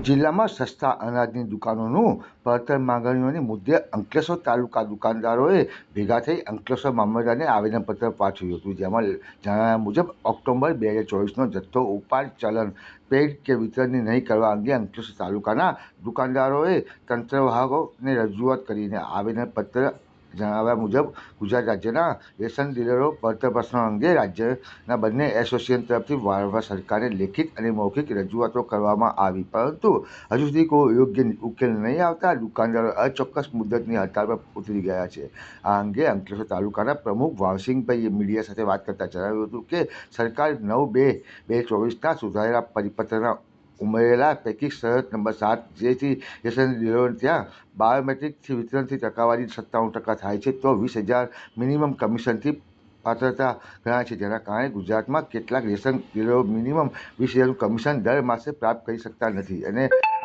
જિલ્લામાં સસ્તા અનાજની દુકાનોનું પડતર માંગણીઓને મુદ્દે અંકલેશ્વર તાલુકા દુકાનદારોએ ભેગા થઈ અંકલેશ્વર મામલતદારને આવેદનપત્ર પાઠવ્યું હતું, જેમાં જણાવ્યા મુજબ ઓક્ટોબર 2024નો જથ્થો ઉપાડ, ચલણ, પેઇડ કે વિતરણની નહીં કરવા અંગે અંકલેશ્વર તાલુકાના દુકાનદારોએ તંત્રવાહકોને રજૂઆત કરીને આવેદનપત્ર જણાવ્યા મુજબ ગુજરાત રાજ્યના રેશન ડીલરો પડતર પ્રશ્નો અંગે રાજ્યના બંને એસોસિએશન તરફથી વારંવાર સરકારને લેખિત અને મૌખિક રજૂઆતો કરવામાં આવી, પરંતુ હજુ સુધી કોઈ યોગ્ય ઉકેલ નહીં આવતા દુકાનદારો અચોક્કસ મુદ્દતની હડતાળ પર ઉતરી ગયા છે। આ અંગે અંકલેશ્વર તાલુકાના પ્રમુખ વાવસિંહભાઈએ મીડિયા સાથે વાત કરતા જણાવ્યું હતું કે સરકાર 9/2/2024ના સુધારેલા પરિપત્રના ઉમેરેલા પૈકી શરત નંબર 7 જેથી રેશન ડીલરો ત્યાં બાયોમેટ્રિકથી વિતરણથી ટકાવારી 97% થાય છે તો 20,000 મિનિમમ કમિશનથી પાત્રતા ગણાય છે, જેના કારણે ગુજરાતમાં કેટલાક રેશન ડીલરો મિનિમમ 20,000 કમિશન દર માસે પ્રાપ્ત કરી શકતા નથી અને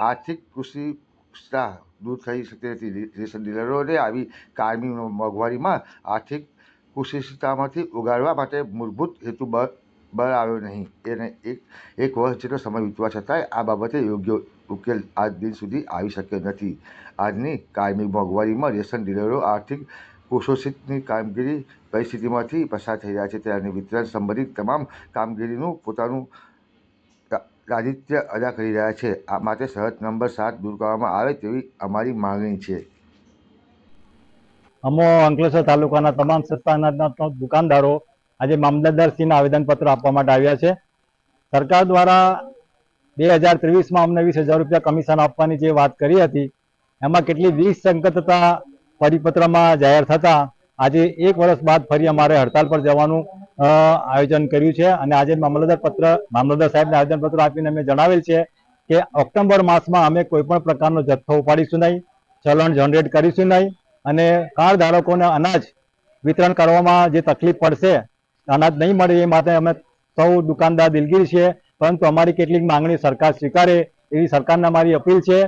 આર્થિક કુશળતા દૂર થઈ શકતી નથી। રેશન ડીલરોને આવી કાયમી મોંઘવારીમાં આર્થિક કુશળતામાંથી ઉગારવા માટે મૂળભૂત હેતુ બળ આવ્યો નહીં અને એક વર્ષ જેટલો સમય વીતવા છતાંય આ બાબતે યોગ્ય ઉકેલ આજ દિન સુધી આવી શક્યો નથી। આજની કાયમી મોંઘવારીમાં રેશન ડીલરો આર્થિક કુશોષિતની કામગીરી પરિસ્થિતિમાંથી પસાર થઈ રહ્યા છે અને વિતરણ સંબંધિત તમામ કામગીરીનું પોતાનું રાજિત્ય અદા કરી રહ્યા છે। આ માટે શરત નંબર 7 દૂર કરવામાં આવે તેવી અમારી માંગણી છે। અમો અંકલેશ્વર તાલુકાના તમામ સસ્તા અનાજના દુકાનદારો આજે મામલતદારશ્રીને આવેદનપત્ર આપવા માટે આવ્યા છે। સરકાર દ્વારા 2023માં અમને 20,000 રૂપિયા કમિશન આપવાની જે વાત કરી હતી એમાં કેટલી વિસંગતતા પરિપત્રમાં જાહેર થતા આજે 1 વર્ષ બાદ ફરી અમારે હડતાલ પર જવાનું આયોજન કર્યું છે અને આજે મામલતદાર સાહેબને આવેદનપત્ર આપીને અમે જણાવેલ છે કે ઓક્ટોબર માસમાં અમે કોઈપણ પ્રકારનો જથ્થો ઉપાડીશું નહીં, ચલણ જનરેટ કરીશું નહીં અને કાર્ડ ધારકોને અનાજ વિતરણ કરવામાં જે તકલીફ પડશે, અનાજ નહીં મળે એ માટે અમે સૌ દુકાનદાર દિલગીર છીએ, પરંતુ અમારી કેટલીક માંગણી સરકાર સ્વીકારે એવી સરકારને અમારી અપીલ છે।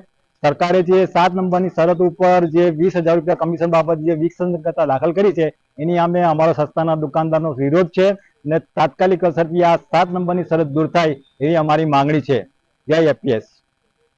સરકારે જે 7 નંબરની શરત ઉપર જે 20,000 રૂપિયા કમિશન બાબત જે વિસંગતતા દાખલ કરી છે એની સામે અમારો સસ્તાના દુકાનદારનો વિરોધ છે અને તાત્કાલિક અસરથી આ 7 નંબરની શરત દૂર થાય એવી અમારી માંગણી છે। જય એપીએસ।